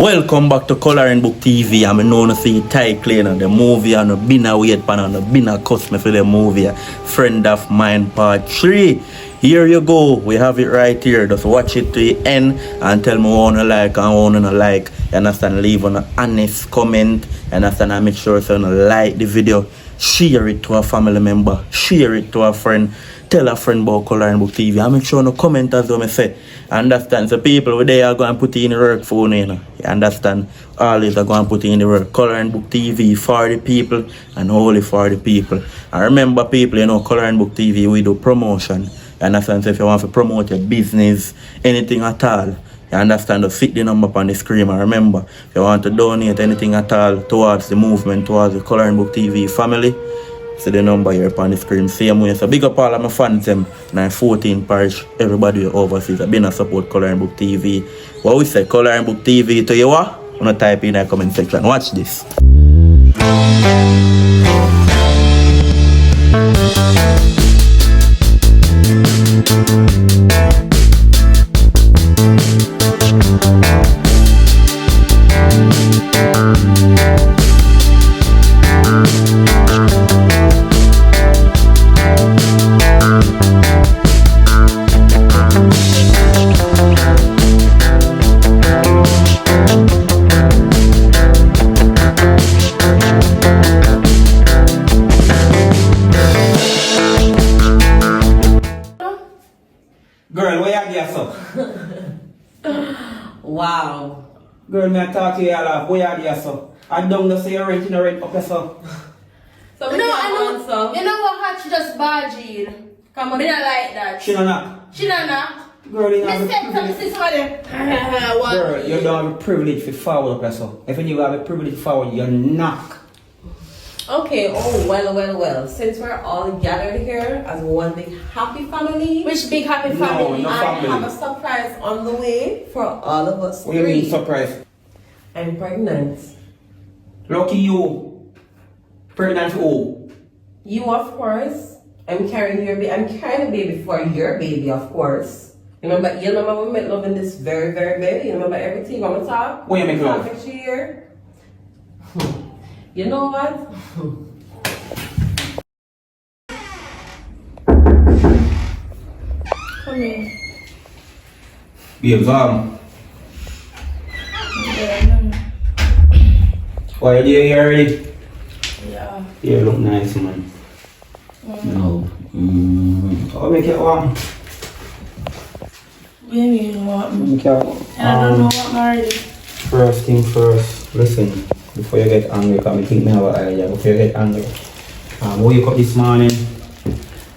Welcome back to Colourng Book TV. I'm known to see Ty Clean the movie and been a wait pan and been a customer for the movie. Friend of Mine Part 3. Here you go. We have it right here. Just watch it to the end and tell me what you like and what you don't like. You understand? Leave an honest comment. You understand? And make sure you like the video. Share it to a family member. Share it to a friend. Tell a friend about Colourng Book TV. And make sure you comment as well. I say. Understand? So people over there are going to put in the work for you. You understand? Always are going to put in the work. Colourng Book TV for the people and only for the people. And remember people, Colourng Book TV, we do promotion. You understand? So if you want to promote your business, anything at all, you understand? Just hit the number up on the screen. And remember, if you want to donate anything at all towards the movement, towards the Colourng Book TV family, see the number here upon the screen. Same way. So big up all of my fans them. Now 14 parish, everybody overseas. I've been a support Colourng Book TV. What we say, Colourng Book TV to you what? I'm gonna type in the comment section. Watch this. Girl, where you get so? Wow. Girl, me I talk to you all where you get so? I don't know say you're renting a rent up so. So No, I know. You know what? How she just barging. Come on. Me not like that. She no knock. She not know. Girl, you Me have said something to somebody. What? Girl, you don't have a privilege to forward up so. If you have a privilege to forward, you knock. Okay, well. Since we're all gathered here as one big happy family, Which big happy No, family? no. I family. have a surprise on the way for all of us What do you mean three. surprise? I'm pregnant. Lucky you. Pregnant who? You, of course. I'm carrying your baby. I'm carrying a baby for your baby, of course. You remember we made love in this very, very baby. You remember everything on the top? When you make love? Picture here. You know what? Come here. Babes, why are you here already? Yeah. You look nice, man. No. I'll make it warm. What do you mean you want me? Make it I don't know what I'm already. First thing first, listen, before you get angry, because I think I have an idea, before you get angry. Wake up this morning, I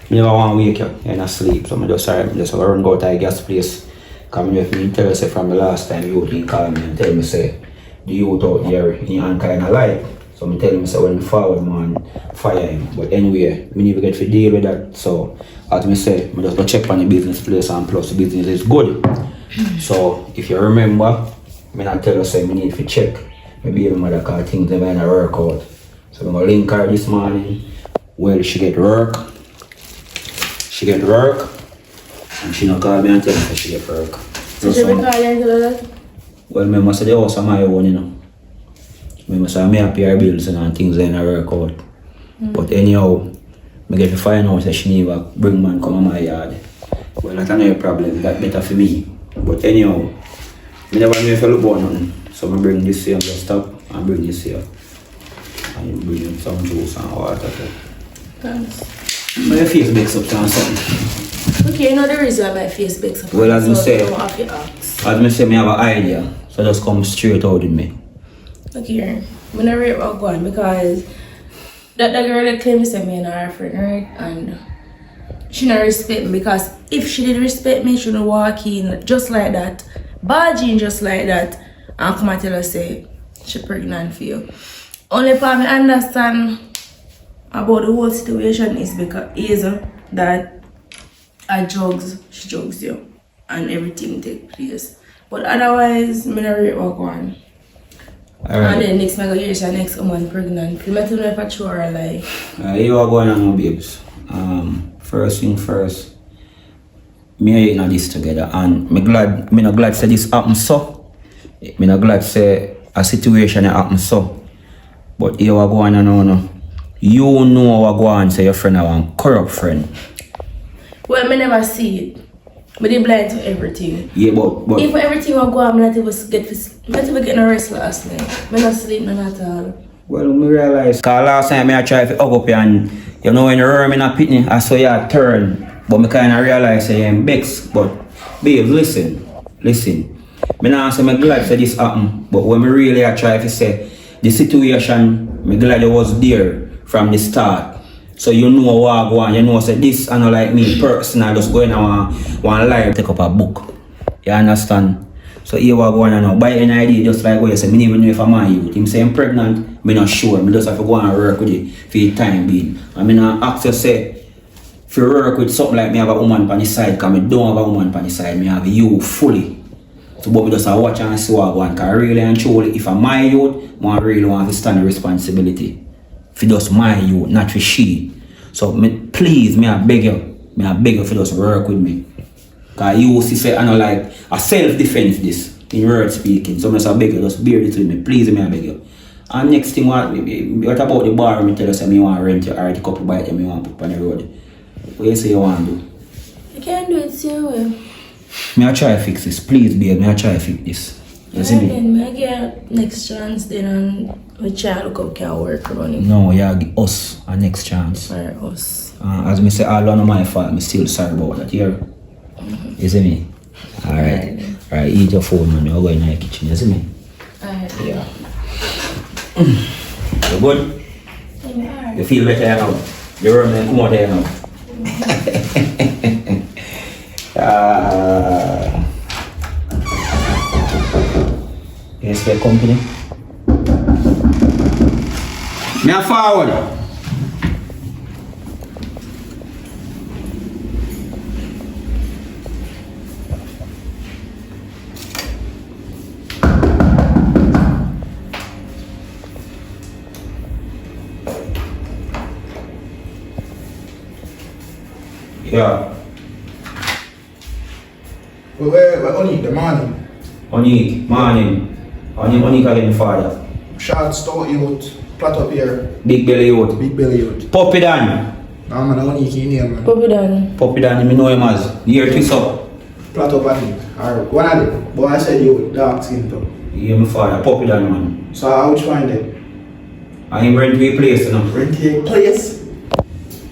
never want to wake you, you're not asleep, so I'm just sorry, I'm just going to go to the gas place. Come with me, tell you say from the last time you didn't call me and tell me say, the youth out there in your kind of life. So I'm telling me say when forward man, fire him. But anyway, we need to get to deal with that. So as I say, I just go check on the business place and plus the business is good. So if you remember, I not tell you say we need to check. Maybe even mother call things never gonna work out. So I'm gonna link her this morning. Well, she get work. And she not call me and tell me that she get work. So she be calling to that? Well, I must say the house is my own, I must say I may pay her bills and things ain't work out. But anyhow, I get to find out that she never bring man come on my yard. Well, that's another problem. That's better for me. But anyhow, I never know if I look about nothing. So I bring this here and just stop and bring this here. And bring some juice and water. Thanks. My face bakes up to something. Okay, you know the reason why my face bakes up. Well, as I So say, you don't have to ask. I say I have an idea. So just come straight out with me. Look here. I'm gonna rate what going because that girl that claims to me and her friend, right? And she not respect me because if she did respect me, she would walk in just like that, barging just like that, and come and tell her say she pregnant for you. Only part me understand about the whole situation is because that she drugs you and everything take place. But otherwise, me not rate what going. Alright. And then next I go hear she next woman pregnant. You might know if I true or a lie. You are going on now, babes. First thing first, me and you know this together, and me not glad say this happen so. Me not glad say a situation happen so. But you are going on no. You know what go on say your friend a one corrupt friend. Well, me never see it. But they blind to everything. Yeah, but if everything will go on, I'm not even get no rest last night. I'm not sleep none at all. well, me realize, cause last time I try to hug up you and you know when you run in a pitney, I saw you turn. But me kinda realize say I'm vexed. But babe, listen. Me not say me glad say this happen, but when me really I try to say the situation, me glad you was there from the start. So you know what go on, you know say this I know like me personal just going on one live take up a book. You understand? So here what go on now. Buy any idea just like what you say, me even know if I'm my youth. Him say I'm pregnant, me not sure. Me just have to go and work with it for the time being. I mean I ask you say if you work with something like me have a woman on the side, cause me don't have a woman on the side, me have you fully. So but me just watch and see what go on. Cause really and truly if I'm my youth, I really want to stand the responsibility. For just my youth, not for she. So me, please, I beg you for just work with me. Cause you see say I know like a self-defense this in word speaking. So I beg you, just bear this with me. Please, I beg you. And next thing what about the bar? Me tell you say me want to rent you or the couple bite and me want to put on the road. What you say you want to do? You can't do it your way. Me I try to fix this. Please, babe, me I try to fix this. You see me? Then I get next chance then and we try to look up can work around it. No, you give us a next chance. Or us. As me say, all one of my fault, me still sorry about that here. You see me? Alright. Alright, eat your food, man. You're going in the kitchen, you see me? Alright. Yeah. You good? Yeah. You feel better now? You run and come out here now? Yes, the company. Me a forward. Yeah. We're only the morning. Morning. Only again, father. Short, stout youth, flat up here, Big belly youth. big belly youth. Puppy Dan. Nah man, I only key name man. Puppy done. Puppy Dan, me know him as. Here, twist up. Flat up I think. Or one of them. But I said you dark skin too. Yeah, my father. Puppy Dan, man. So how would you find it? I am rent to a place, you know. Rent a place?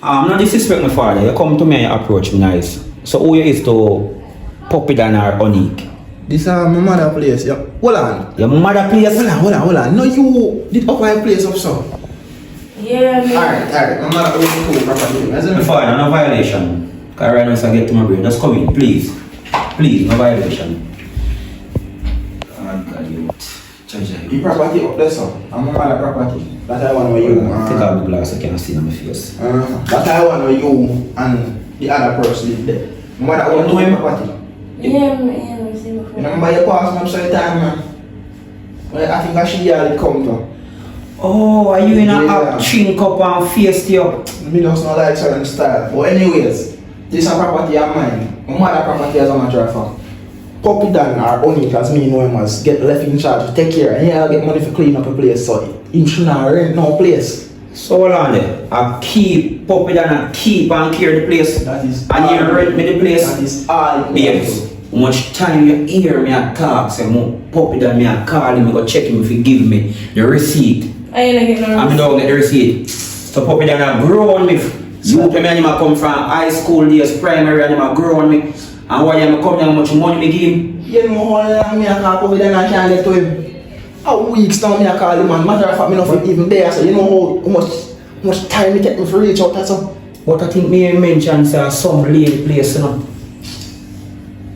I'm not disrespect my father. You come to me and approach me nice. So who you is to Puppy Dan or Onik? This is my mother place. Yeah. Hold on. Your mother place? Hold on. No, you did up my place up so. Yeah, man. Alright. My mother owns the cool property. My father, no violation. Because right now I get to my brain. Just come in, please. Please, no violation. God, you The property up there so. I'm my mother property. That I want to you. Take out the glass, I can't see on my face. That I want to you and the other person live there. My mother owns the property. Yeah, man. See my You remember your past months all the time, man? Well, I think I should hear it come to. Oh, are you in a Yeah. chink up and face to you? Me just not like certain style. But anyways, this is a property of mine. My mother property as a matter of fact. Puppy Dan or Onik as me know him as get left in charge to take care and he'll get money for clean up a place so he should not rent no place. So hold on there. I keep Puppy Dan and keep and care the place. That is And you rent me the place. That is all. Babes, how much time you hear me a talk, say Puppy Dan me a call him, I go check him if he give me the receipt. I ain't get no. I mean don't get the receipt. So Puppy Dan a grow on me. You tell me and him a come from high school days, primary and him a grow on me. And why you come here, how much money me give him? You know how long me a call Puppy Dan and can't get to him. A weeks now me a call him man. Matter of fact me not even there so you know how much time it take me to reach out and so. But I think me mention say some lady place, you know.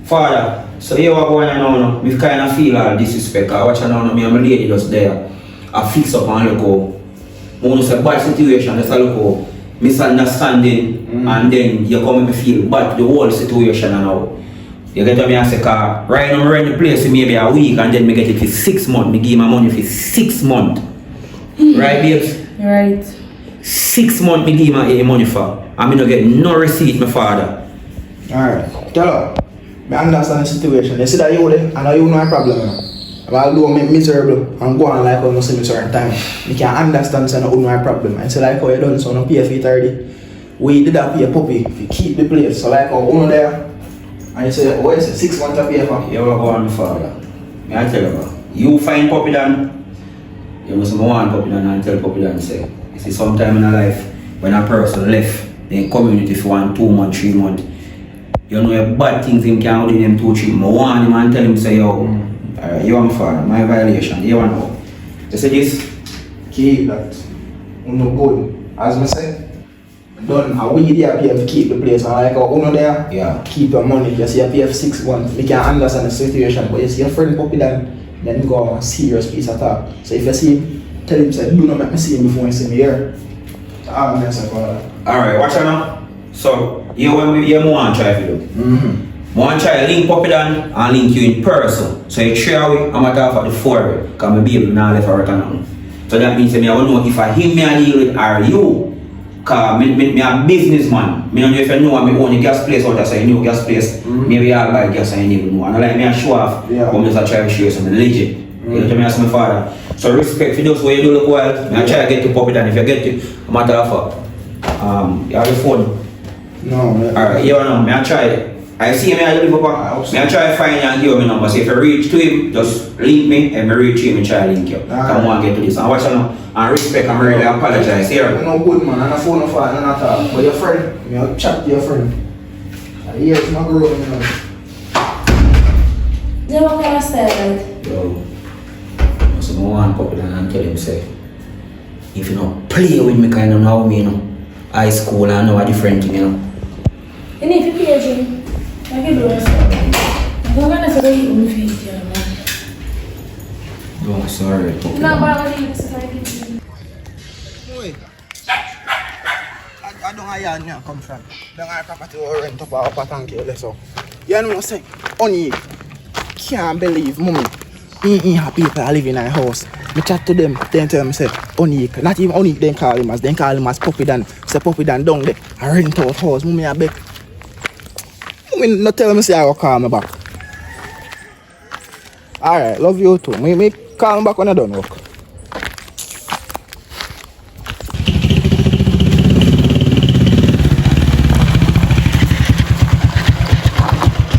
Father, so you are going on now, we kind of feel all disrespect. I watch now, me and my lady just there. I fix up and look how. When it's a bad situation, just look how misunderstanding and then you come and me feel bad the whole situation now. You get to me and say, right now I rent the place for maybe a week and then me get it for 6 months. Me give my money for 6 months. Right, babes? Right. 6 months me give my money for. And me don't get no receipt, my father. Alright, tell her. I understand the situation. You see that you there and you know a problem. Although I'm miserable and go on like how you see me certain time, you can understand so no my problem. And so like how you done so no pay for 30. We did that pay a puppy if you keep the place. So like how one there and you say, oh it's 6 months of pay for. You will go on father. May I tell you bro, you find puppy Dan, you must go on puppy Dan and tell puppy Dan say, you see sometime in a life when a person left the community for 1, 2 months, 3 months, you know a bad things him can do in them 2, 3 months. I want him and tell him say yo. You want father, my violation, you want know. You see this? Keep that. No good. As I say, done a we there pay to keep the place and like how uno there, Yeah. keep your money. You see you pay for 6 months. You can understand the situation, but you see your friend puppy then you go on a serious piece of talk. So if you see him, tell him say, do not make me see him before you see me here. Ah, man, say father. Alright, watch out now. So, you want to try to do. I want to try to link Puppy Dan and link you in person. So you 3 away, I'm going to talk for the 4 away. Because my baby now left for nothing. So that means I will know if I him me I deal with or you. Because me a businessman. I don't know if you know I own a gas place out there, so you know gas place. Maybe I'll buy gas and you never know. And I like me a show off. Yeah. But I'm just try to show you some legit. You know what I mean? As my father. So respect for those who you do look wild. I try to get to Puppy Dan. If you get to, I'm going to talk for. You have the phone? No, man. Alright, you know, I try. I see him I live up. I try to find you and give him my number. So if you reach to him, just link me and I reach him and try to link you. I want to get to this. And watch you know, and respect and really apologize here. I'm no good man, and a phone no phone, and not talk. But your friend, me chat to your friend. Here's my girl, you know. You know what kind of style that? Yo, so I want to pop it and tell him say, if you don't play with me kind of know me, you know, high school and know a different thing, you know. You need to pay Jim. I can do that. I'm going to say you on feet here, man. Oh, sorry. No, but I'm going to say Wait. I don't know where you come from. Don't have property or rent up or upper tank here, so. You know what I'm saying? Only can't believe, mommy. He have people that live in our house. I chat to them, then tell them, say, only, not even only they call him as Puppy Dan. Say Puppy Dan down there. I rent out house, mommy, I beg. Mommy, not tell me say I will call me back. Alright, love you too. Me call me back when I done work.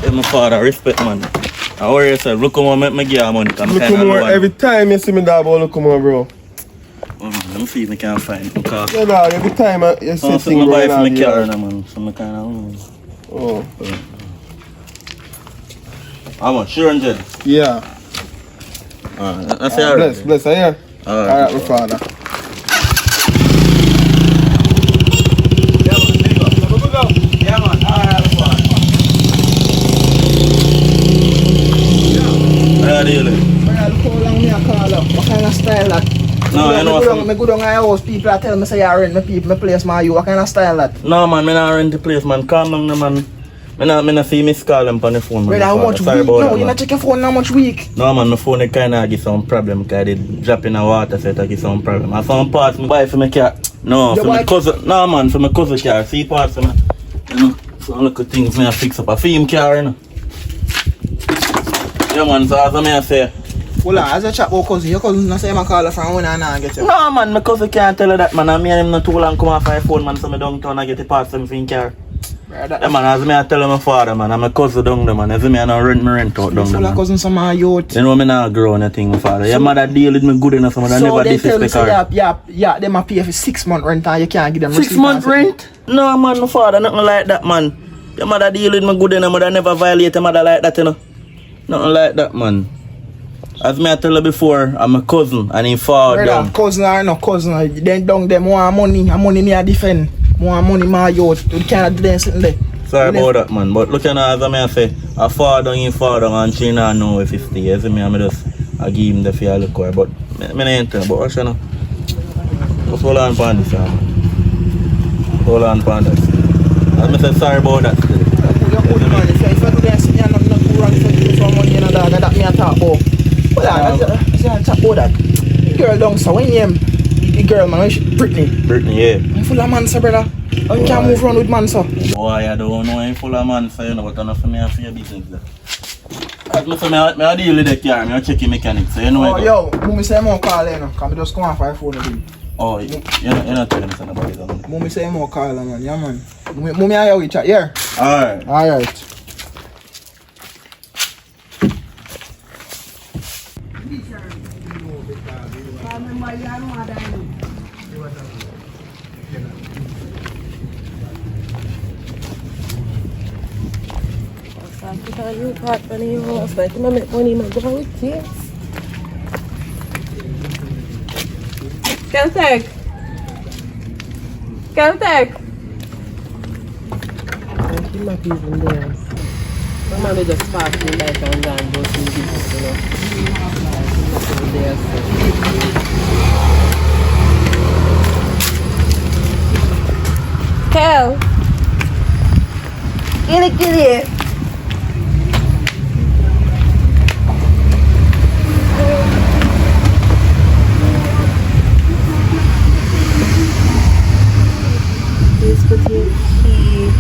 Hey, my father, respect man. I worry yourself, look how I make me give you money. Look more every time you see me that ball, look more, bro. Let me see if I can find it. Because Yeah, dog, every time you see so things I buy going for on my car here. now, man. So I kind of... Oh, How much? 300? yeah. That's alright. Bless, yeah. Alright, my father. Yeah, man. Alright, how do you live? Look how long me a call up. What kind of style that? No, you know I go down my house, people that tell me say I rent my people, my place, my you. What kind of style that? No, man, I not rent the place, man. Calm down, no, man. I not see miss call them on the phone, man. Brother, how much Sorry week? about No, that, you're man. not checking phone how much week? No, man, my phone kind of give some problem because they drop in the water, so it give some problem. And some parts I buy for my car. No, You for my buy- cousin. No, man, for my cousin car. See parts for me. You know, some little things me I fix up. I feel him car, you know. Yeah, man, so as I say. Well, as a chat about cousin, your cousin not say I call her from when I not get you. No, man, my cousin can't tell her that, man. I me and him not too long come off my phone, man, so me downtown I get the parts for him car. Brother, Yeah, man, as me I tell my father, man, I'm a cousin down there, man. As me I don't rent out down there, full of man. cousins some of youth. You know me not grow anything, my father. Your mother deal with me good enough, so I So never they tell me disrespect say her. yeah, them a pay for 6 months rent and you can't give them 6 receipt months and rent? No, man, my father, nothing like that, man. Your mother deal with me good enough, mother never violate your mother like that, you know. Nothing like that, man. As me I tell her before, I'm a cousin, and he forward Brother, down. cousin or no cousin, then down them want money, and money me a defend. More money, my youth. You can't do them sitting there. Sorry about that, man. But look at now, as I say, I fall down, he fall down, and she not know if he stay. You see me, I give him the fear look her. But I ain't tell, but what you know? Just hold on upon this, man. Hold on upon that. As I say, sorry about that. You're good, man. If you do them sitting here, not too wrong, if you give some money, you know, that me a talk about. Well, I talk about that. The girl down, so when you the girl, man, Brittany. Brittany, yeah. I'm full of man, sir, brother. How you can't move around with man, sir? Boy, I don't know I'm full of man, so you know, but enough for me and for your business there. Listen, I deal with the car, I check the mechanic, so you know Oh, yo, mummy say more call in. Can we just come off our phone again? Oh, you're not telling me something about it, don't you? Mummy say more call man. Yeah, man. Mummy, I hear we chat. Yeah. Alright. Alright. You got money in your house, like you make money in my go with kids. Celtic! She's not even there. My mommy just parked me like and then go to the business, you know. She's there, so. Kel! Get it! Please put your key.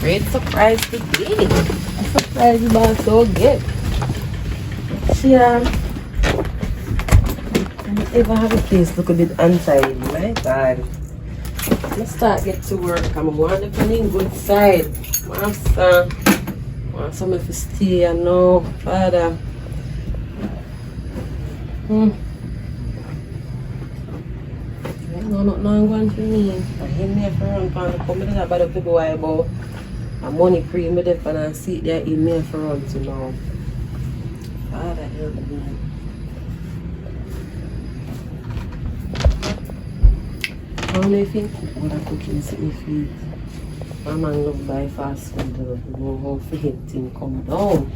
Great surprise today. A surprise you are so good. Yeah. If I have a place look a bit untidy, my God. Let's start get to work. I'm going to be good side. Master. Want something to stay and know, Father. No, not going for me. I him there for run for the company that bad up to go about. I'm money pre me there and see there in me for run to now. Father help me. How do you think what I'm cooking is in feet? My man love buy fast food to go how feet thing come down.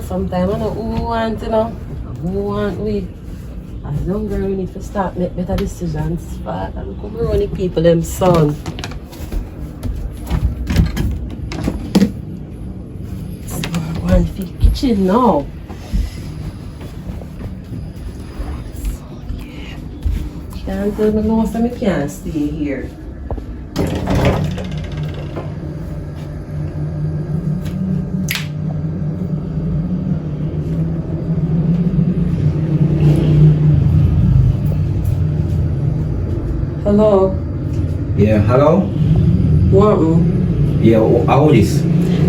Sometimes I know who want, you know, who want we. As young girl, we need to start make better decisions. Father, look how we run people, them son. So we're going to the kitchen now. So, yeah. Can't tell me no, so I can't stay here. Hello. Yeah, hello? What? Yeah, how this?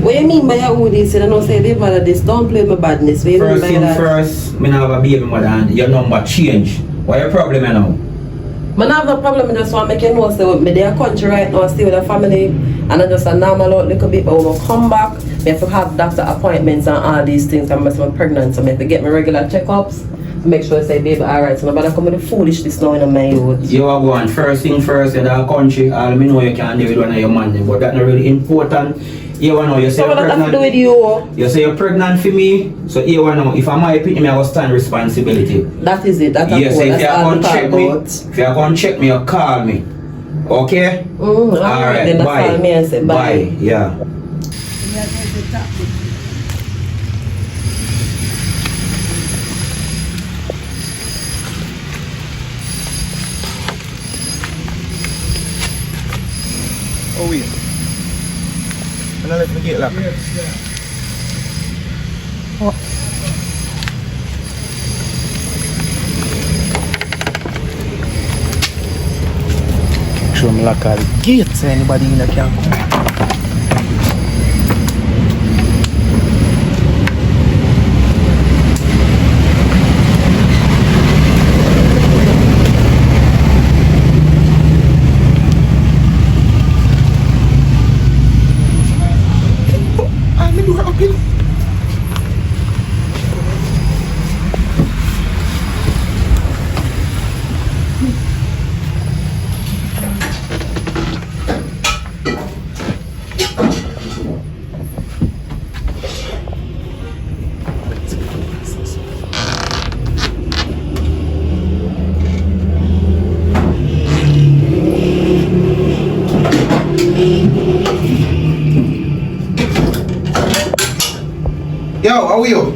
What you mean by how this? I don't say they bother this. Don't play my badness. What you mean First by thing that? first, me now have a baby mother and your number change. What your problem now? Man, I have no problem. I just want to make you know, so me there country right now, stay with the family, and I just a normal out little bit, but when I come back, I have to have doctor appointments and all these things. I'm pregnant, so I have to get my regular checkups. Make sure I say, baby, alright, so nobody come with the foolishness now in my youth. You are going first thing first in the country. All me know you can do with one of your man, but that's not really important. You want to know, you say So you're what does that have to do with pregnant. you? You say you're pregnant for me, so you want to know if I'm my opinion, I will stand responsibility. That is it. That's Yes, cool. if That's you're all going we to talk check me, about. if you're going to check me, you call me. Okay? Alright, then that's all me I say. Bye. Yeah. Oh, wait. And I let me get locked. Show me like all the gates, anybody in the can come. Yo, how are you?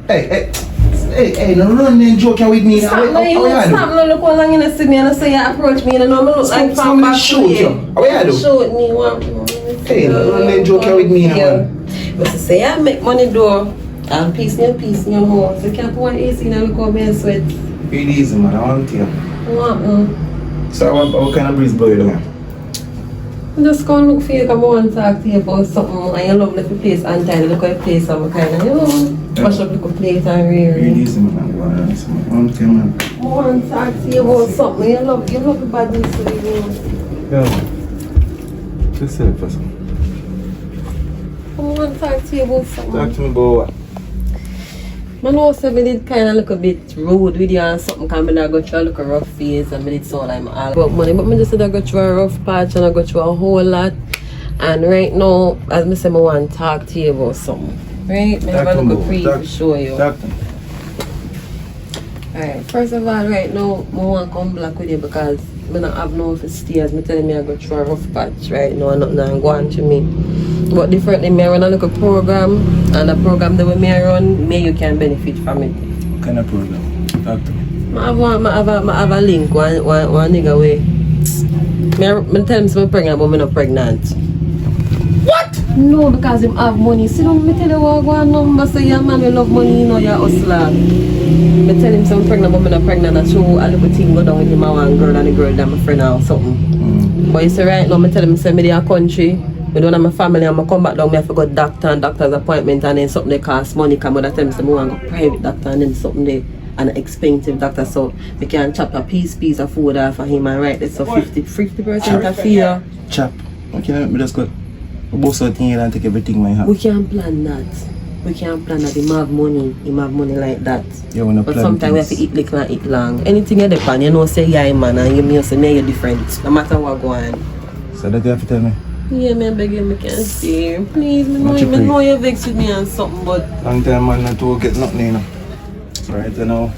Hey, no running joking with me now. Stop now, you look how long you see me and I say you approach me and I know me look like from back shoot you. How are you? Shoot me, what? Hey, no running joking with me now. But to say I make money do, and peace in your home. So you can't put one AC and look how me and sweat. It easy, man. I want to. What? So what kind of breeze blow you down? I'm just going to look for you, come on and talk to you about something and you love little place and time, look at place some kind of, mash up little place and It easy, man. I want to, man. I want to talk to you about something, you love the badness of you. Yeah. Just say it for some. I want to talk to you about something. Talk to me about what? I know so I did kind of look a bit rude with you and something because I go through a look a rough phase and I did sound like I'm all about money. But I just said I go through a rough patch and I go through a whole lot. And right now, as I say, I want to talk to you about something. Right? I have a look a brief to show you. Alright, first of all, right now, I want to come black with you because I don't have no for stairs. I'm telling me I go through a rough patch right now and nothing going to me. But differently, I run a little program, and the program that we run, you can benefit from it. What kind of program? Talk to me. I have a link, one nigga way. I tell him I'm pregnant, but I'm not pregnant. What? No, because him have money. See, don't me tell you what go on number, say your man will love money, you know you're a hustler. I tell him I'm pregnant, but I'm not pregnant. I show a little thing go down with him and one girl and the girl that my friend or something. But you see right now, I tell him say me in a country. I don't have my family and I come back down, I have to go to doctor and doctor's appointment and then something they cost money because I tell me I want to go private doctor and then something they an expensive doctor so we can chop a piece of food off for him and right that's so 50% of fear. Chop. Okay, let me just go boss out here and take everything I have. We can't plan that. He have money like that. You wanna but plan sometimes we have to eat little and eat long. Anything you depend, you know say yeah man and you may say me you're different. No matter what go on. So that you have to tell me? Yeah, man, begging me can't stay. Please, I know you're vexed with me and something, but... Long time man not to get nothing, you know. Right, you know.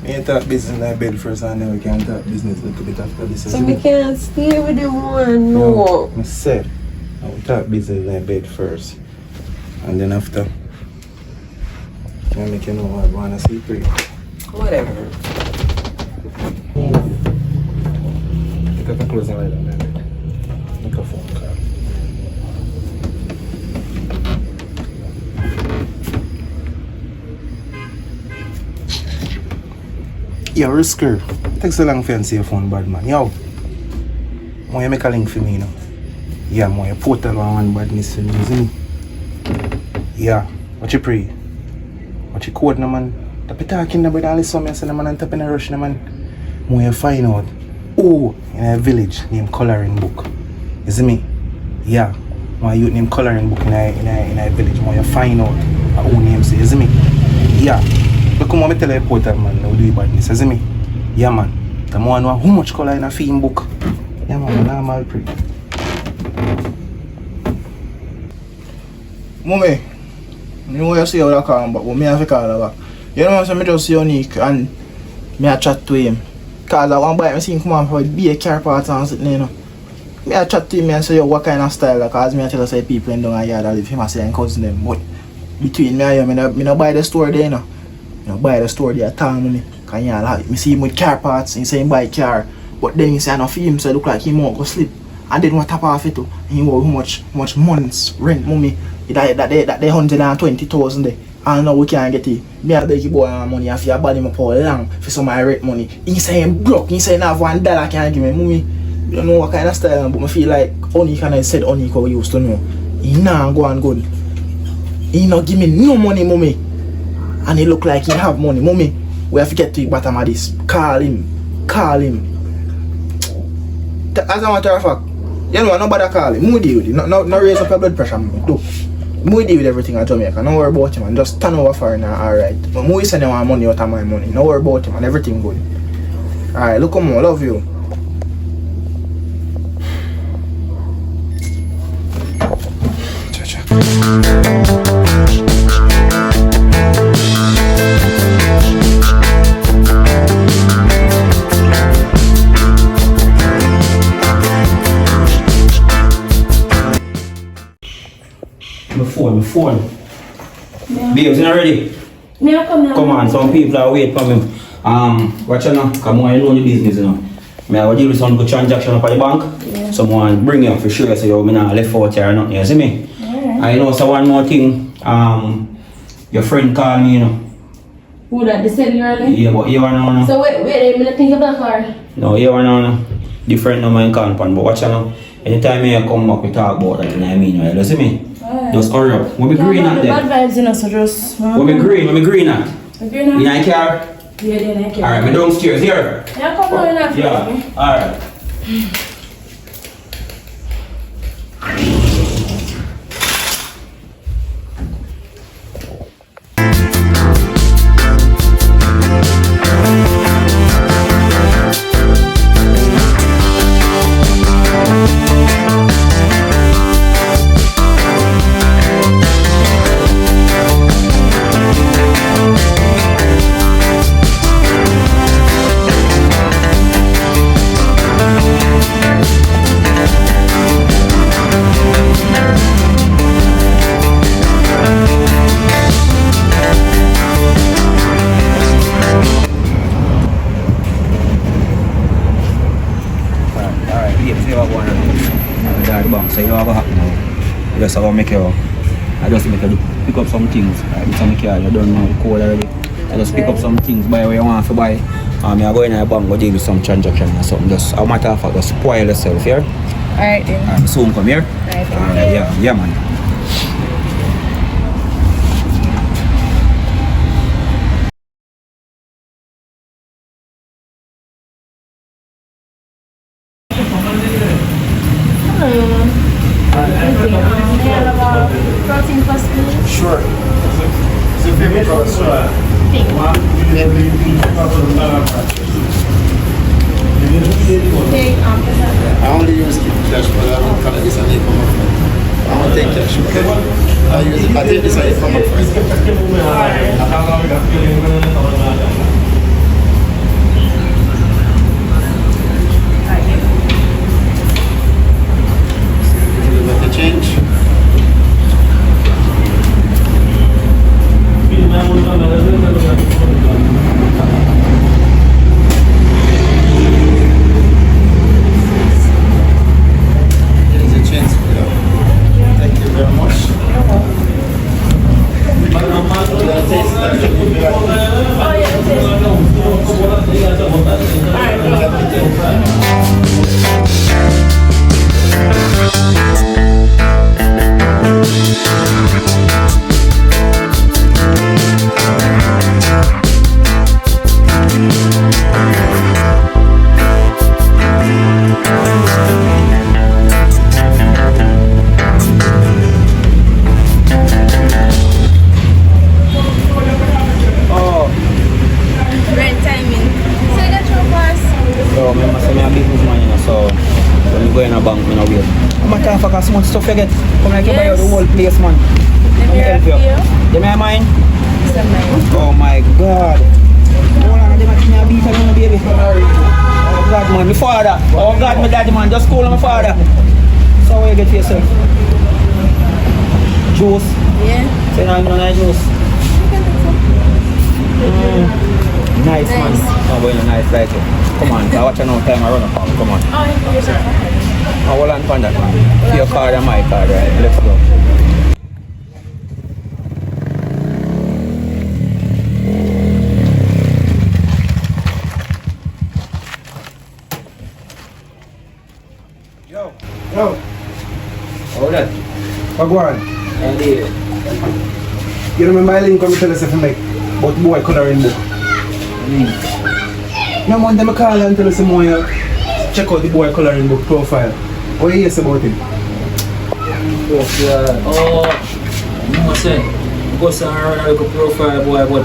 Me talk business in my bed first and then we can talk business a little bit after this. So we can't stay with the one, no. I said, I will talk business in my bed first. And then after, I make you know what I want to see for you. Whatever. I can close the light on that. Make a phone call. Yo, Risker. Takes so long for you to see your phone, bad man. Yo. Why you make a link for me, you know? Yeah, man, you portal one badness for me, isn't it? Yeah. What you pray? What you code, no, man? Tap it talking about all this summer, I say, no, man, and tap in a rush, no, man. Why you find out? Oh, in a village named Colourng book. You see me? Yeah. My youth named Colourng book in a village. Where you find out our own name say, you see me? Yeah. Look come on me tell you portal man, now do you badness, you see me? Yeah man. The man know how much colour in a film book. Yeah man, normal pre. Mommy, you know you see how that call but me have to call her back. You know what I'm just unique and me a chat to him. Cause I want to buy me see him come on for be a car part and something, you know. Me a chat to him and say yo what kind of style like, cause me a tell us say people in down a yard that live him a say and cousin them. But between me and you, me no buy the store there, you know. You know, buy the store there town money. Cause you like me see him with car parts and say him buy car. But then he say I no feel him so it look like he won't go sleep. And then what top off it too. And he want how much months rent mommy. That they 120,000 there. And now we can't get it. Me a beg you boy money and for body my poor long for some of my rent money. He say him broke, he say not $1 can't give me mommy. You don't know what kind of style but I feel like only kind of said only we used to know. He nah go and good. He not give me no money mommy. And he look like he have money mommy. We have to get to the bottom of this. Call him. As a matter of fact, you know nobody call him. Moody with it. No raise up your blood pressure mommy. Do. We deal with everything at Jamaica. Don't worry about him and just turn over for him and alright. But we send him money out of my money. Don't worry about him and everything good. Alright, look come on, love you. phone. Yeah. Babes, you not ready? Me I come now. Come on, some people are waiting for me. Watch out now, come on, you know the business, you know. Me I go deal with some good transaction up at the bank. Yeah. Someone bring you up for sure, so you not left out here or nothing, you see me? Alright. I know, so one more thing, your friend called me, you know. Who that? They said you early? Yeah, but you wanna know. So wait, a minute, think of that car. No, you wanna know. Different number in Confronting, but watch out now. Anytime you come back, we talk about that, you know what I mean, right? You see me? Alright. Just hurry up. What me green at The there? bad vibes, you know, so just. What me green at? Agree now? In a car? Yeah, then I can. Alright, me downstairs here. Yeah, come on, enough. Yeah, alright. Alright, yeah, see what going on. That bang, so you have a happen now. You just have to make you, I just make you pick up some things. Right, it's on the car, you don't know the code already. I just pick up some things, buy what you want to buy. I go in a bank, go deal with some transaction or something. Just a matter of fact, just spoil yourself here. Alright, then. Soon come here. Alright, then. Alright, yeah, man. Protein plus food. Sure. It's a favorite color, sure. Okay, I only use cash, but I don't color this and they come up front. I don't take cash, okay? I take this and they come up front. You got the change? Here's the change. Thank you very much. Right timing. So you got your pass. So, I must say, I'm a businessman, you know, so when you go in a bank, I wait. I'm a matter of fact, so much stuff you get. Come like you buy out the whole place, man. Let me help you. you. You may mind? It's a mine. Oh my God. Hold on, they give me a beat on baby. Oh God, man, my father. Oh God, my daddy, man, just call my father. So what you get for yourself? Juice. Yeah. Say no, no nice juice. Nice, man. Oh, boy, nice like it. Come on, I watch no time I run up. Come on. Oh, here's a Oh, hold on, that man. Your card and my card, right? Let's go. Yo. Hold on. What go on? Indeed. You remember I link when we tell us if we make about boy coloring book? No man, them call and tell us some more. Check out the boy coloring book profile. What you hear about him? Oh, no, say, go somewhere and look a profile, boy, but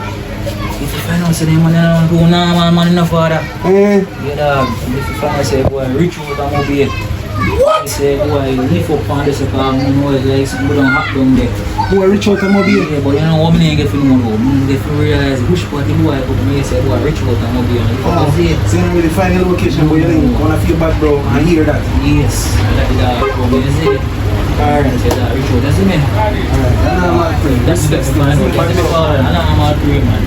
if you find out, say, man, I don't do no man enough for that. Yeah, dog. If you find out, say, boy, rich out of mobile. What? Say, boy, lift up on this, because you know, it's like something don't happen there. Boy, reach out to mobile. Yeah, but you know what I get for no more. I get to realize which part the boy could make say, boy, rich out of mobile. You Oh, see it? so you don't really find the location, but you link. Wanna feel bad, bro, and hear that. Yes, I like that, bro. You see it? Alright, say that Richard, that's me. That's the man. That's the father. I'm all three, man.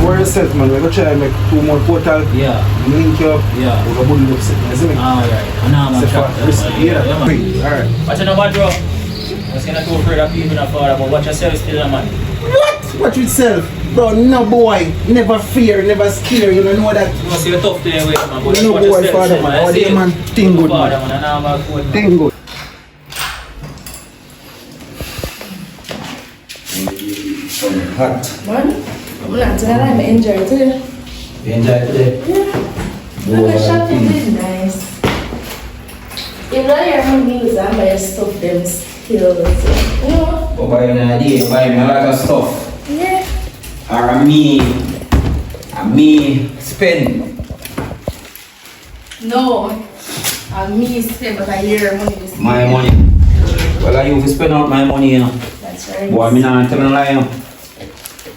More yourself, man. We're gonna try and make 2 more portal. Yeah. Link you up. Yeah. We're gonna build up something. You see me? Alright. I'm Say trapped. yeah. man. Alright. Watch out, bad bro. I was gonna too afraid of people not father, but watch yourself still, man. What? Watch yourself. Bro, no boy. Never fear, never scare. You don't know that. You must see a tough day, wait, man. But No watch boy, yourself, father, man. All I see day, it. man. Thing good, Father, man. man. I'm all good, man. Thing good. Hot. Man, I'm not telling I'm enjoying it today. You enjoy it today? Yeah. Look at shopping is nice. If not your money, I might stuff them skills. You know? But buy an idea, buy me a lot of stuff. Yeah. Or me spend. No. I'm me spend, but I hear money this My money. Well, I used to spend out my money, you know. That's right. Boy, me not tell no lie, you know.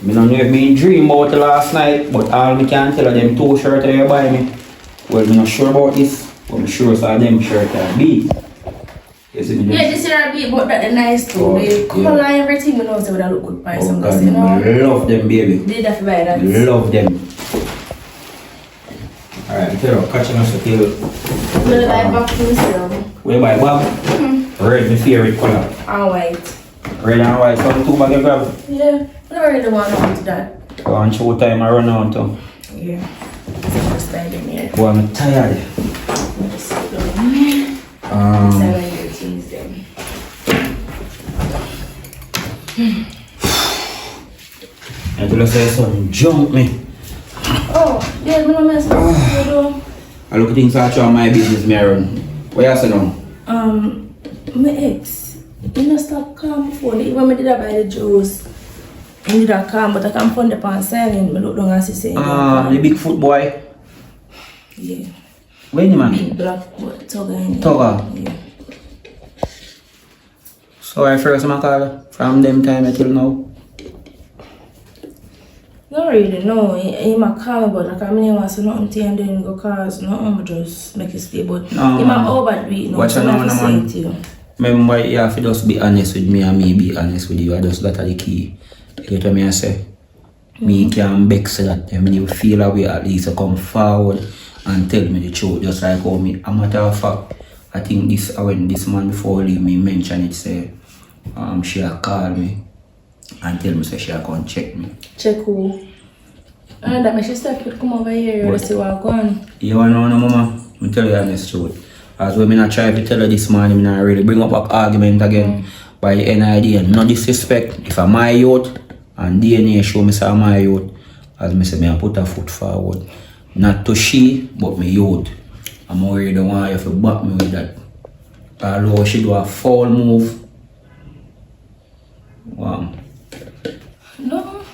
Me don't know if me dream about it last night, but all me can tell them 2 shirts you buy me. Well, me not sure about this, but me sure it's them shirt are big. You see me? Yeah, this year I be but that the nice too. Oh, They come yeah. along everything, you know, so that look good price. Oh, And God, you know. I love them, baby. They have to buy that. Love them. Alright, tell you, catching us a tail. We'll buy back to myself. We buy bag. Red, my favorite color. And white. Red and white, so 2 bags of grab. Yeah. I don't really want to do that. Go on show time, I run out to. Yeah. It's the first time in here. Boy, I'm tired. I tell you, say something jump me. Oh, yeah, I'm not messing up. I look at things such on my business, me run. What you say now? My ex, you know, stop calm phone. Even I did that by the juice. I did that calm, but I can't find the pan silent. I look down and see saying. The big foot boy. Yeah. When you man? Big black tugger. Tugger? Yeah. So I first my call from them time until now. Not really, no. He might call me, but like, I mean, he wants to nothing to and then go cause nothing, but just make it stay. But No, he might overdo it, no. Watch So out I now, have to say man. it to you. Remember, you have to just be honest with me and me be honest with you. I just that are the key. You get what I say? Me can beg so that when you feel a way at least to come forward and tell me the truth. Just like how me, a matter of fact, I think this when this man before leave me mention it say she a call me and tell me say she a come check me. Check who? And that makes you start to come over here and see what's going on. You wanna know, no, mama? Me tell you the honest truth. As when me not try to tell her this morning, me not really bring up an argument again by any idea. No disrespect. If I'm my youth and DNA show me say my youth, as me say, me I put a foot forward. Not to she, but me youth. I'm worried the one you have to back me with that. Although she do a foul move. Wow. No.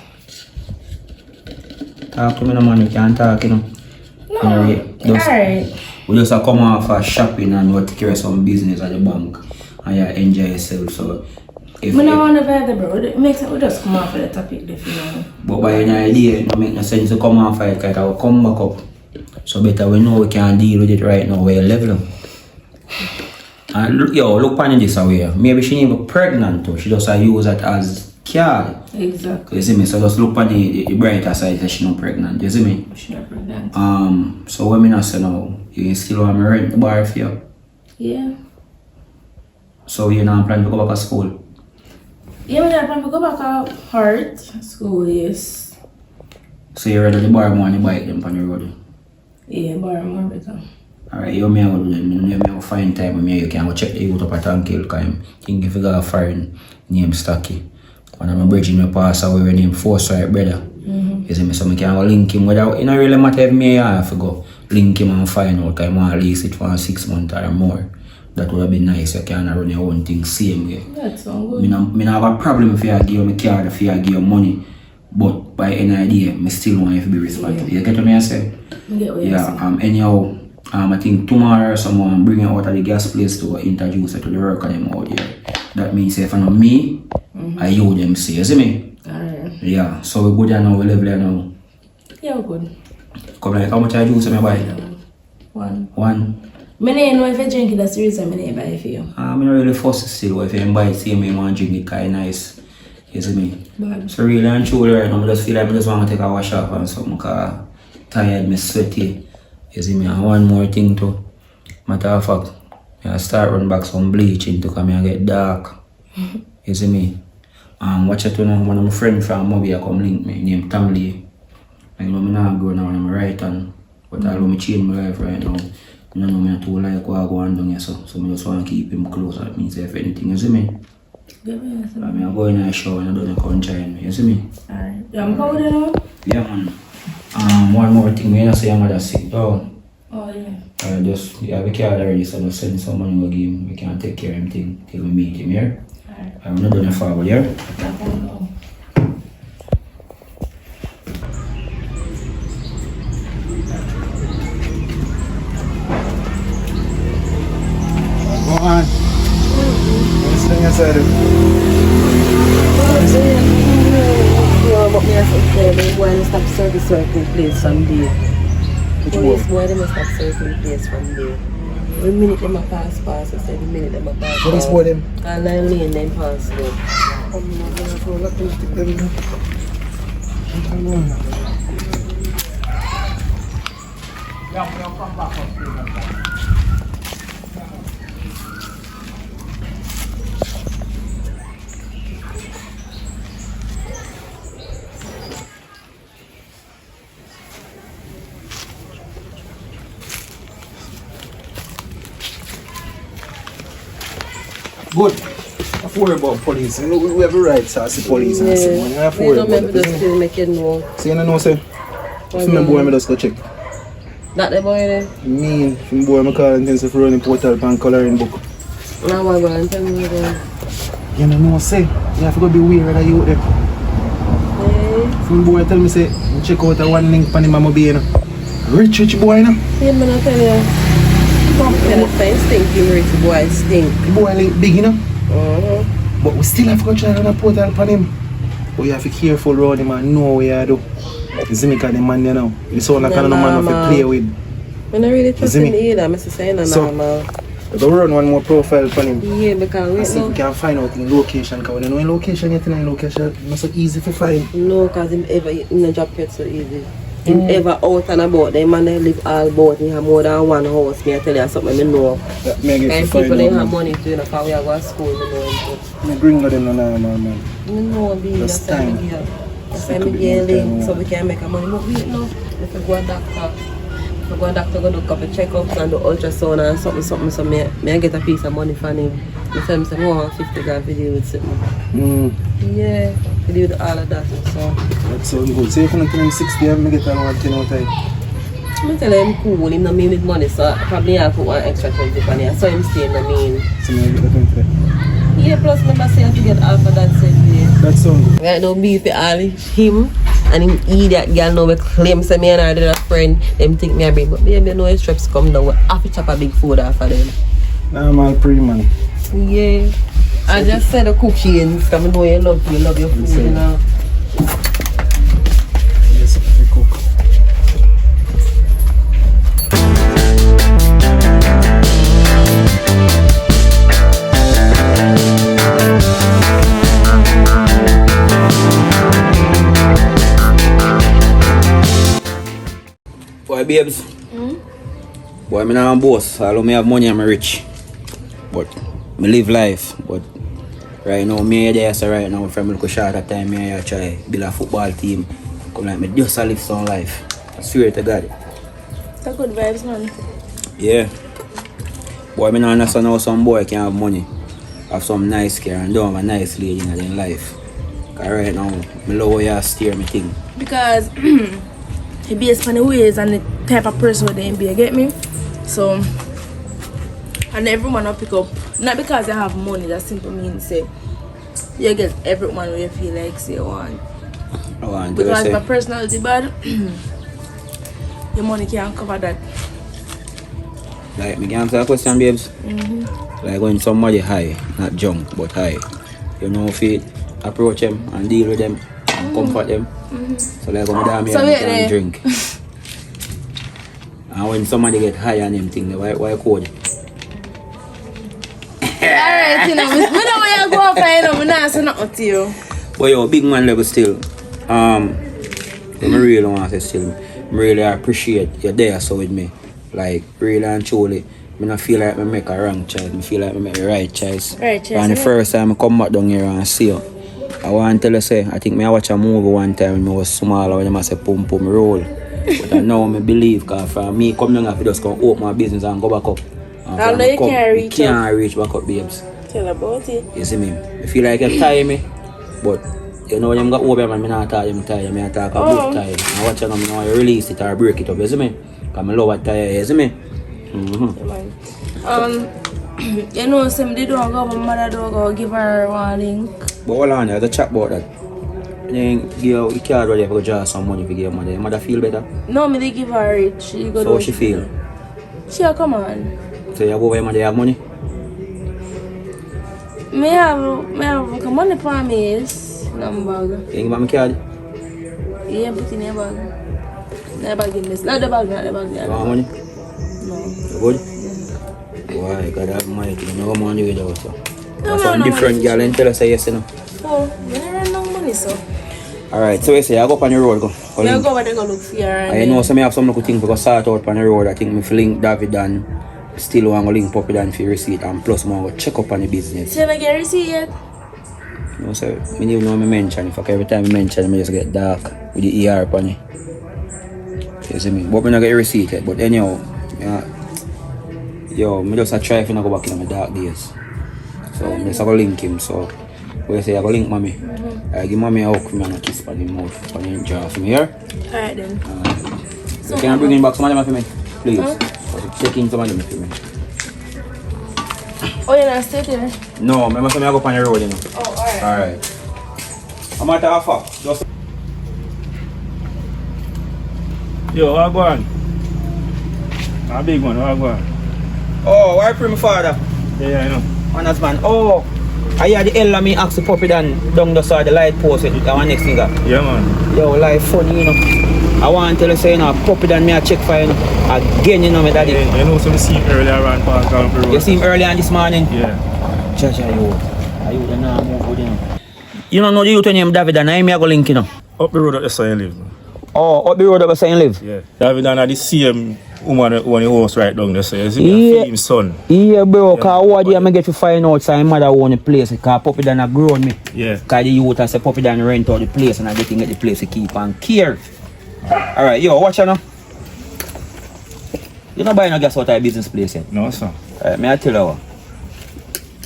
Talk to me no man, you can't talk, you know. No. Just- Alright. We just come off for shopping and we take care of some business at the bank and you enjoy yourself. So if I don't want to buy the bro. It makes sense. We just come off of the topic, if you know. but by any idea, it don't make no sense to come off it because it will come back up. So better we know we can deal with it right now. We're level. And look, look on this away. Maybe she ain't even pregnant too. She just use it as card. Exactly. You see me? So just look on the brighter side that she's not pregnant. You see me? She's not pregnant. So when me not say now, you still want me rent the bar for you? Yeah. So you not plan to go back to school? Yeah, I'm going to go back to Heart School, yes. So you ready to borrow money bike them on the road? Yeah, borrow more better. Alright, you may have find time with me, you can go check the youth up at Tankil because I think if you got a foreign name Stocky. When I'm bridging my pass away with name Foresight brother. You see me, so I can go link him without, it don't really matter if me I have to go link him and find out because I want to lease it for 6 months or more. That would have been nice, you can run your own thing same way. That sounds good. Me not have a problem if you give me card, if you give money. But by any idea, I still want you to be responsible. You get what I say? Get what you Yeah, anyhow, I think tomorrow someone bring you out of the gas place to introduce you to the worker them out there. That means if I know me, I you them say, you see me? Alright. Yeah, so we go there now, we live there now. Yeah, we're good. Come like, how much I juice me buy? One. One. I don't know if you drink it, that's the reason I didn't buy it for you. I'm not really fussy still, but if you buy it, see me, want to drink it, kind of nice. You see me? Bad. So really and truly right now, I just feel like I just want to take a wash off and something, because tired, me sweaty. You see me? And one more thing too. Matter of fact, I start run back some bleaching to come and get dark. You see me? Watch it when one of my friends from Mobile come link me, named Tamley. I know I'm not going now, I'm right hand. But I me change my life right now. I don't know me too like what I go on down here, so I just want to keep him close. That means if anything, you see me? I'm going in a show and I don't come join me, you see me? Alright. I'm powder now? Yeah, man. One more thing, we don't say I'm gonna sit down. Oh, yeah. Just, yeah, we can't already, so just send some money to give him. We can't take care of him till we meet him here. Alright. I'm not doing it forward, yeah? No. Go on. What's the thing inside it? Yeah, but me have to tell them why they stop service working place from there. Police boy, they must stop serving place from there. Every minute them a pass, every minute them a pass. What is for them? And 9 lane them pass them. Good. I have to worry about police. You know, we have a right to ask the police and say, man, I have to We worry don't about remember it. just still make it know. So you know, say, if my boy, I just go check. That the boy there? Me, if my boy, I call and tell for running portal and colouring book. Now I go and tell me again. You know, say, you have to go be weird that you out there. Hey. If my boy tell me, say, check out the one link for him, I'm be, you know. Rich boy, you know. Yeah, man, I tell you. And the fence stink, you rich boy stink. The boy link big, you know. But we still have to go try and portal for him. But you have to be careful around him and know what you do. You see me, because the man, you know. You sound like kind of man to play with. I don't really trust him either, I'm saying that So, normal. we go run one more profile for him. Yeah, because And we see if we can find out in location, because when you know in location, you think in location, it's not so easy to find. No, because him ever in the job get so easy. Him ever out and about, them man they live all about, he have more than one house, me I tell you something, I know. That me get And to find people they out, have man. money too, because we are going to school, you know. him Me bring them on normal, man. too. You know, be That's that's time. time. That's Take time a bit we more get time, link, so we can make a money. But wait, no, if we go to doctor, we go to doctor, go do a couple checkups and do ultrasound and something, so me I get a piece of money from him. I tell him, say, I want 50 grand video with something. Yeah, we do all of that, so. That sounds good. So if you tell him 60, I get around 10 out of I tell him cool, him not mean with money, so probably I'll put one extra 20 on here. So him stay I mean. So I get the 20. Yeah, plus remember say I have to get half of that same day. That sounds good. Right now, beef all him and him idiot girl now we claim say me and I did a friend, them think me a bring. But baby, you know his trips come down, we have to chop a big food off of them. Normal pre man. Yeah. I just said the cooking, because I know you love your food, you know. Yes, I cook. Boy, babes. Boy, I'm not a boss. Although me have money, I'm rich. But me live life. But right now, me there, so right now, from a short time, me I try build a football team. Come like me just live some life. I swear to God. That's good vibes, man. Yeah. Boy, me not understand how some boy can have money, have some nice car, and don't have a nice lady in their life. Cause right now, me love how you steer me thing. Because he based on the ways and the type of person they be, get me? So, and everyone will pick up, not because they have money, that simply means say, you get everyone where you feel like say you want. I want to Because say, my personality bad, your money can't cover that. like, me can answer a question, babes. Like when somebody high, not junk, but high, you know if you approach them and deal with them and comfort them. So like when I'm here, So I wait can there. drink. And when somebody get high on them thing, why code? Alright, you know, we know where you go up and you know, we not say nothing to you. But yo, big man level still. I really want to say still. I really appreciate you there so with me. Like, really and truly. I don't feel like I make a wrong choice. I feel like I make the right choice. Right choice. And the first time I come back down here and see you, I want to tell you, say, I think I watch a movie one time when I was smaller when I say pum pum roll. But I know I believe because from me come down, I just come open my business and go back up. Although you can't reach back up, babes. Tell about it. You see me? I feel like you tie me, but you know when I'm got over man, I not tie them tie, I talk about tie. I watch you know you release it or break it up, you see me? Because I love what tie, you see me? You know, somebody don't go, my mother don't go give her one link. But hold on, there's a chat about that. Then you can't really go draw some money to give your mother. Your mother feel better? No, me they give her it. She go. So how she feel? She come on. So you go where your mother have money? Me have money for me is number. You give me my card? Yeah, put in your bag. The bag in this. Not the bag, not the bag. You want money? No. You good? Why? God almighty, you know what money without you. That's No, one no, different girl and tell us say yes, you know. Oh, we don't run no money, so. Alright, so you say I go up on the road, go. We'll go over there and look for her. I know some have some little thing to go sort out on the road. I think me feel link David and still want to link Puppy Dan for receipt and plus more go check up on the business. So I get receipt yet? No sir, me even know me mention. In fact, every time I mention, I just get dark with the ER upon it. You see me? But I don't get a receipt yet. But anyhow, yo, I just try if I go back in my dark days. So I just go link him. So we say I go link mommy. I give mommy a hug for me and a kiss for the mouth for the jaw for me here. Alright then. So can I bring in back some of them for me? Please. Check in some of them for me. Oh, you're not stay there? No, I must go up on the road, you know. Oh, alright. Alright. I'm at the fuck. Just Yo, what go on? A big one, what go on? oh, why pray my father? Yeah, I know. Honest man. Oh, I hear the hell of me ask the puppy down the side the light post with our next nigga. Yeah, man. Yo, life funny, you know. I want to tell you, say, you know, puppy down me a check for you know. Again, you know, my daddy. Yeah, you know, so we see him earlier around Park Camp Road. You see him earlier on this morning? Yeah. Jaja, yo. Are you the now move with him? You don't know the youth name David and I am go link, you know. Up the road at the side live. Oh, up the road up the side live? Yeah. David and the same woman on the house right down there, so you see him son. Yeah, bro, because what day I get to find out so my mother own the place because Puppy Dan a grown me. Yeah. Because the youth I say Puppy Dan rent out the place and I get the place to keep and care. Alright, yo, watch out now. You not buy no gas out of business place yet? No, sir. Alright, may I tell you what?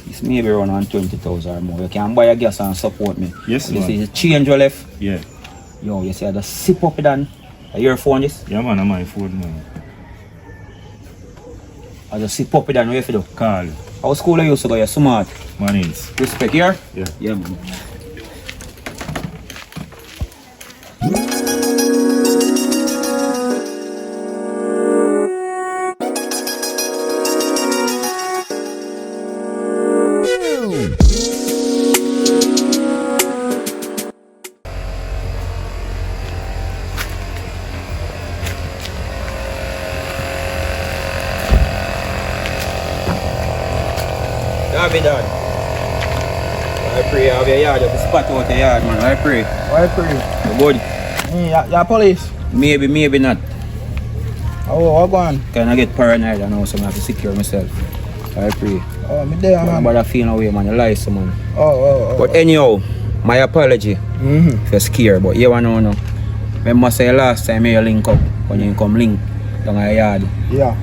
It's maybe around 120,000 or more. You can buy a gas and support me. Yes, you man. see the change you left? Yeah. Yo, you see I just sip Puppy Dan. Are your phone this? Yeah, man, I'm my phone, man. I just sip Puppy Dan, what you do? Call. How school you used to go? You're smart. Man is. Respect here? Yeah. Yeah, man. David, I pray I have your yard, you have to spot out the yard, man. I pray. Why pray? You good? Yeah, police. Maybe not. Oh, what go on? Can I get paranoid and also I have to secure myself? I pray. Oh, me there, man. But I feel no way, man. You lie, so, man. Oh. But anyhow, my apology if you're scared. But you want to know. Remember say last time you link up when you come link down the yard. Yeah.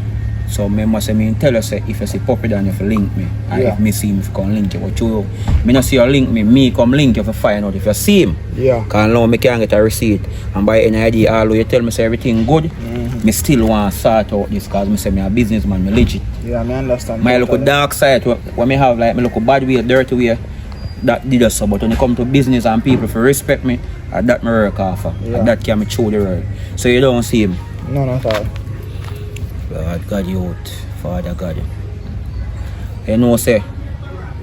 So remember say me tell you say if you see Puppy Dan you have to link me. And Yeah. if me see him if you come link you. But you me not see you link me come link you to find out if you see him. Yeah. Because now I can't get a receipt. And by any idea although you tell me say everything good, me still want to sort out this because me say me a businessman, me legit. Yeah, me understand. My look dark side when me have like me look bad way, dirty way, that did us so. But when it come to business and people for respect me, that me work off of. Yeah. And that can me show the world. So you don't see him. No, not at all. God youth, Father God. You know say, I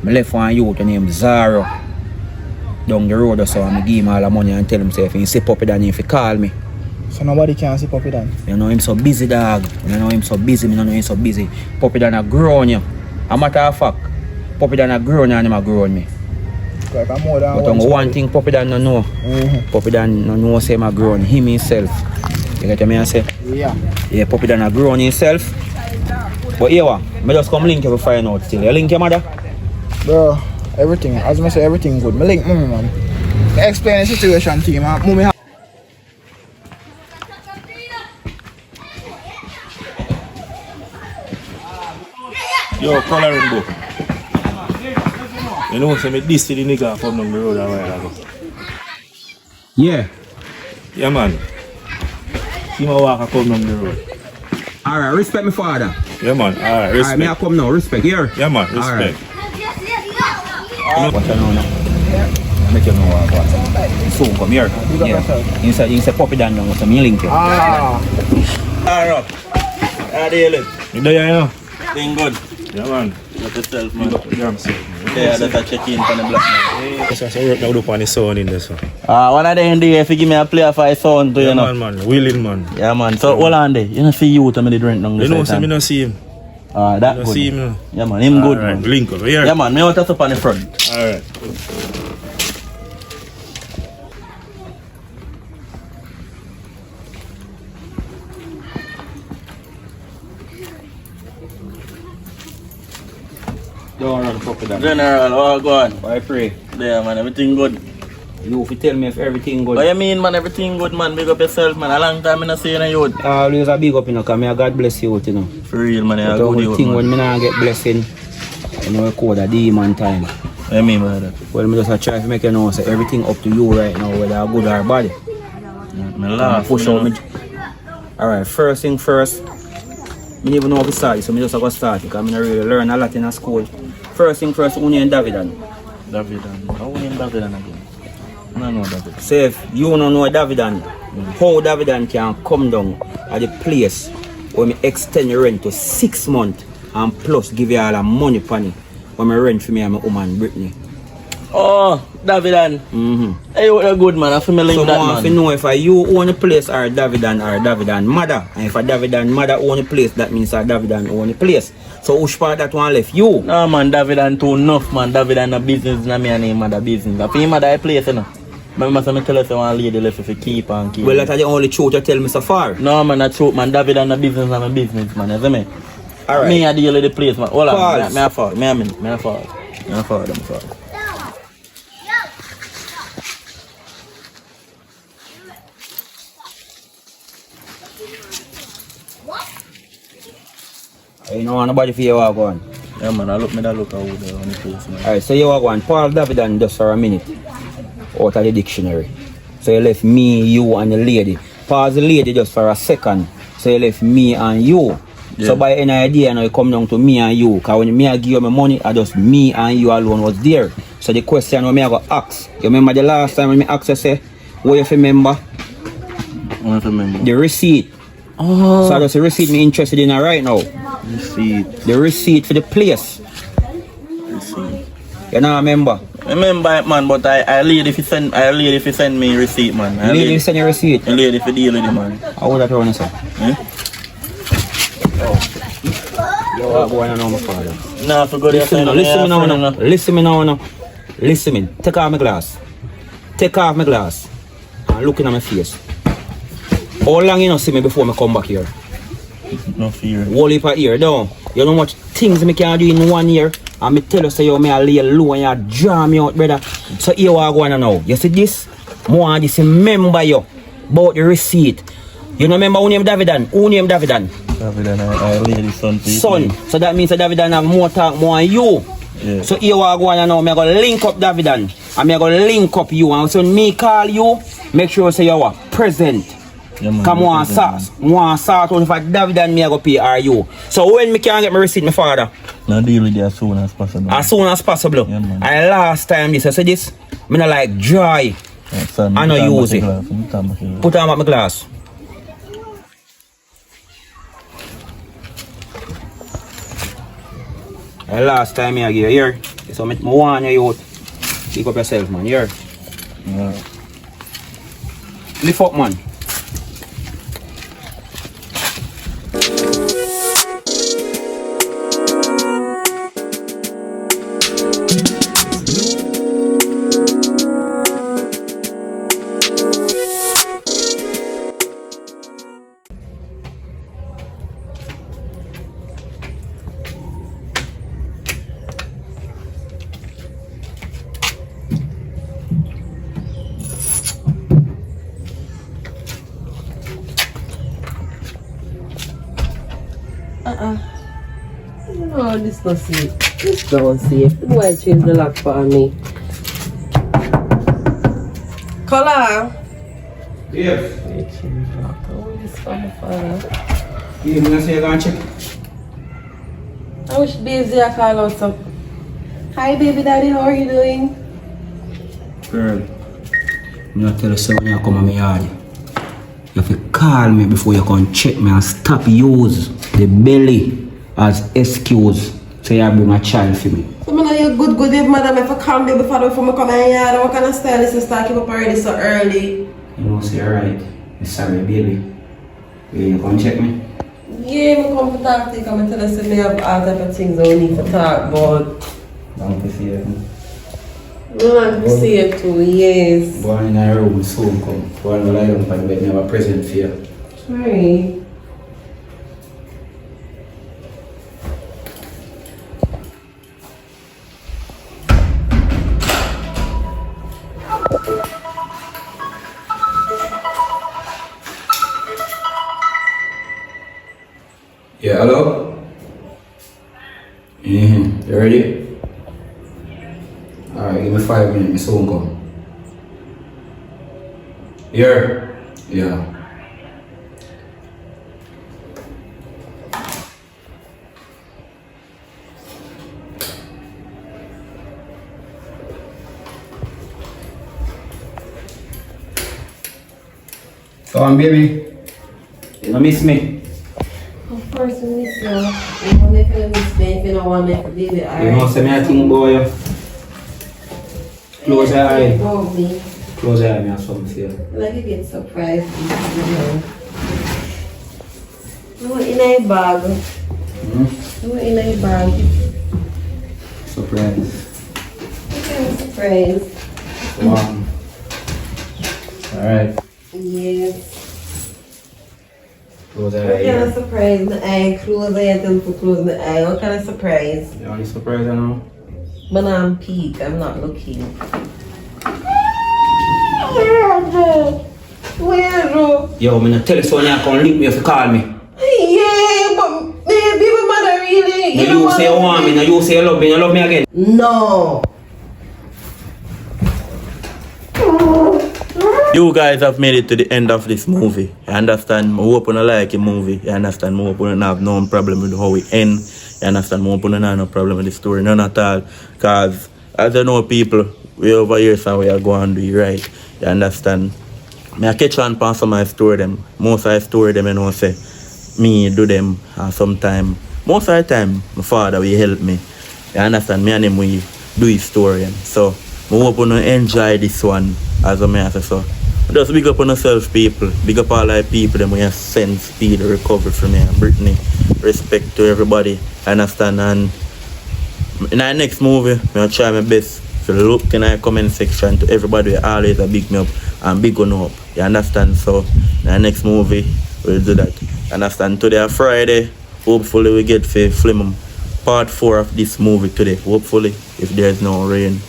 left one youth named Zaro down the road so I give him all the money and tell him say if he see Puppy Dan if he call me. So nobody can see Puppy Dan. You know him so busy, dog. You know him so busy, me know him so busy. Puppy Dan a grown you. A matter of fact, Puppy Dan a grown you and him a grown me. Like I'm more than But one thing Puppy Dan no know. Puppy Dan no know say him a grown him himself. You get what I say? Yeah. Yeah, Puppy Dan a grown himself. But here what? Me just come link you to find out still. You link your mother? Bro, everything, as I say, everything good. Me link mommy, man. Me explain the situation to you, man. Mommy Yo, Colourng book. You know, say me this to the nigga from down the road a while ago. Yeah. Yeah, man. See my walk come down the road. Alright, respect my father. Yeah, man. Alright, Alright, respect. me I come now, respect here. Yeah, man. Respect. What you know now? Make you know what. Soon come here. Yeah. You say Puppy Dan now, so me link you. Alright. How do you live? You there, you know? Doing good. Yeah, man. Got yourself, man. Damn self. Yeah, that's a check in for the black man. So I work now up on the sound in this one. One of them day, if you give me a player for his son, too, Yeah, you know. man. Willing, man. Yeah, man. So, hold on there. You don't see you to me the drink down You know, the say me not see him. That I good. see him now. Yeah, man. Him good, Alright, man. link over here. Yeah, man. Me want us up on the front. Alright. Don't run Puppy Dan. General, all go on. I pray. Yeah, man. Everything good. You if you tell me if everything good. What you mean, man? Everything good, man. Big up yourself, man. A long time I not see you in a youth. Always a big up, you know, because me God bless you, you know. For real, man. But A the good whole youth, thing when man. me not get blessing, you know, I call the demon time. What you mean by that? Well, me just a try to make you know, say everything up to you right now, whether good or bad. Me laugh, Push you out know. me. Alright, first thing first, me don't even know how to start it, so me just go start it, because I really learn a lot in a school. First thing first, Uni and Davidan. Davidan. How you name Davidan again? I don't know Davidan. Say if you don't know Davidan, how Davidan can come down at the place where me extend your rent to 6 months and plus give you all the money for it when me rent for me and my woman Brittany. Oh, Davidan. Hey, what a good man. I feel me link So that, I want to man. know if you own the place or Davidan mother. And if a Davidan mother own the place, that means a Davidan own the place. So which part that one left you? No, man. Davidan too enough, man. Davidan a business, na me and him mother business. I feel him mother a place, you know. But I must tell us one lady left if you keep and keep. Well, that's the only truth you tell me so far. No, man, that's truth, man. Davidan a business and a business, man. You see me? Alright. Me a deal with the place, man. Hold on. Pause. Me a fall. Me a fall. You don't want nobody for you walk on. Yeah, man. I look out there on the place, man. Alright, so you walk on Paul Davidan just for a minute out of the dictionary. So you left me, you and the lady. Pause the lady just for a second. So you left me and you. Yeah. So by any idea now you come down to me and you. Because when me I give you my money, I just me and you alone was there. So the question when me I go ask. You remember the last time when me asked you say, what you remember? The receipt. Oh. So that's the receipt me interested in right now. Receipt. The receipt for the place. Receipt. You know remember? Remember it, man, but I lady if you send me receipt, man. I Lady send your receipt. A lady if you deal with it, man. How would that run say? Eh? Yo, what going on my father? No, for good. Listen me now. Listen me. Take off my glass. And look in my face. How long you not see me before me come back here? No fear. Whole heap of year down. You know how much things me can do in 1 year? And me tell you say yo me a lay low and you draw me out, brother. So here what I go on now. You see this? More this remember you about the receipt. You know remember who named Davidan? Davidan, I lady son. Son. So that means that Davidan have more talk more than you. Yeah. So here what I go on now, me go link up Davidan. And me go link up you. And so when me call you, make sure you say you are present. Yeah, man, Come on, start on for Davidan me I go pay are you. So when me can get my receipt, my father? Now deal with it as soon as possible. As soon as possible. Yeah, man. And last time this, I said this, me not like dry. Yeah, son, I know put on use my it. glass. Put on my glass. And last time I give you here. So I want you out. Pick up yourself, man. Here. Yeah. Lift up, man. No, this not safe. This not safe. Why change the lock for me? Colourng. Yes. Why change the lock? Oh, this for my father. You gonna say you're gonna check? I wish Daisy I call out some. Hi baby daddy, how are you doing? Girl, I'm gonna tell you something when you come to my yard. You have to call me before you come check me and stop use the belly as excuse. So you bring a child for me. So man, you're good if madam if I call me before I come in here. What kind of style is this to keep up already so early? You know, say alright. I'm sorry, baby. Will you come check me? Yeah, I'm come to talk to you. Come and tell us that we have all type of things that we need to talk about. Don't be fear. I want to see it too, yes. Born in a room, soon come. Born in a room, but we have a present for you. Sorry. Yeah, hello? You ready? Alright, give me 5 minutes, my soon come. Here? Yeah. Come on, baby. You don't miss me? Of course, we miss you. You want me to miss me if you don't want me to leave it, alright? You know, say me a thing about you. Close your eye. About me. Close your eye, me have something for you. Like you get surprised. You know, in a bag. You know, in a bag. Surprise. Okay, surprise. Come on. Alright. Yes. Close your What eye. kind of surprise? The eye, close the eye, tell people close the eye. What kind of surprise? You only surprise you now? But I'm peak, I'm not looking. Where? Yo, I'm gonna tell you someone you can link me if you call me. Yeah, but maybe my mother really. No, you say you want me, no, you say you love me, you love me again. No. You guys have made it to the end of this movie. You understand? I hope you like the movie. You understand? I hope you don't have no problem with how it ends. You understand? I hope you don't have no problem with the story. None at all. Because, as you know, people, we over here, so we are going to do it right. You understand? I catch on for some of my story them. Most of the story them, you know, say, me do them sometime. Most of the time, my father will help me. You understand? Me and him, we do his story. So, I hope you enjoy this one, as I say so. Just big up on yourself, people. Big up all the people them we send speed recovery from me and Brittany. Respect to everybody. Understand? And in our next movie, I'll try my best to look in the comment section to everybody who always big me up and big on up. You understand? So in our next movie, we'll do that. Understand? Today Friday. Hopefully we get to film part 4 of this movie today. Hopefully, if there's no rain.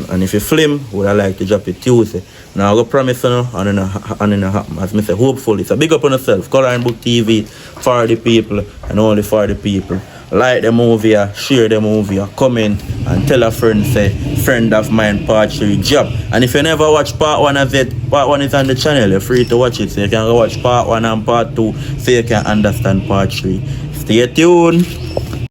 And if you film, would I like to drop it Tuesday. Now I go promise you know, and then happen. As I say, hopefully. So big up on yourself. Colourng Book TV for the people and only for the people. Like the movie, share the movie, comment and tell a friend, say, friend of mine, part 3 job. And if you never watch part 1 of it, part 1 is on the channel, you're free to watch it. So you can go watch part 1 and part 2 so you can understand part 3. Stay tuned.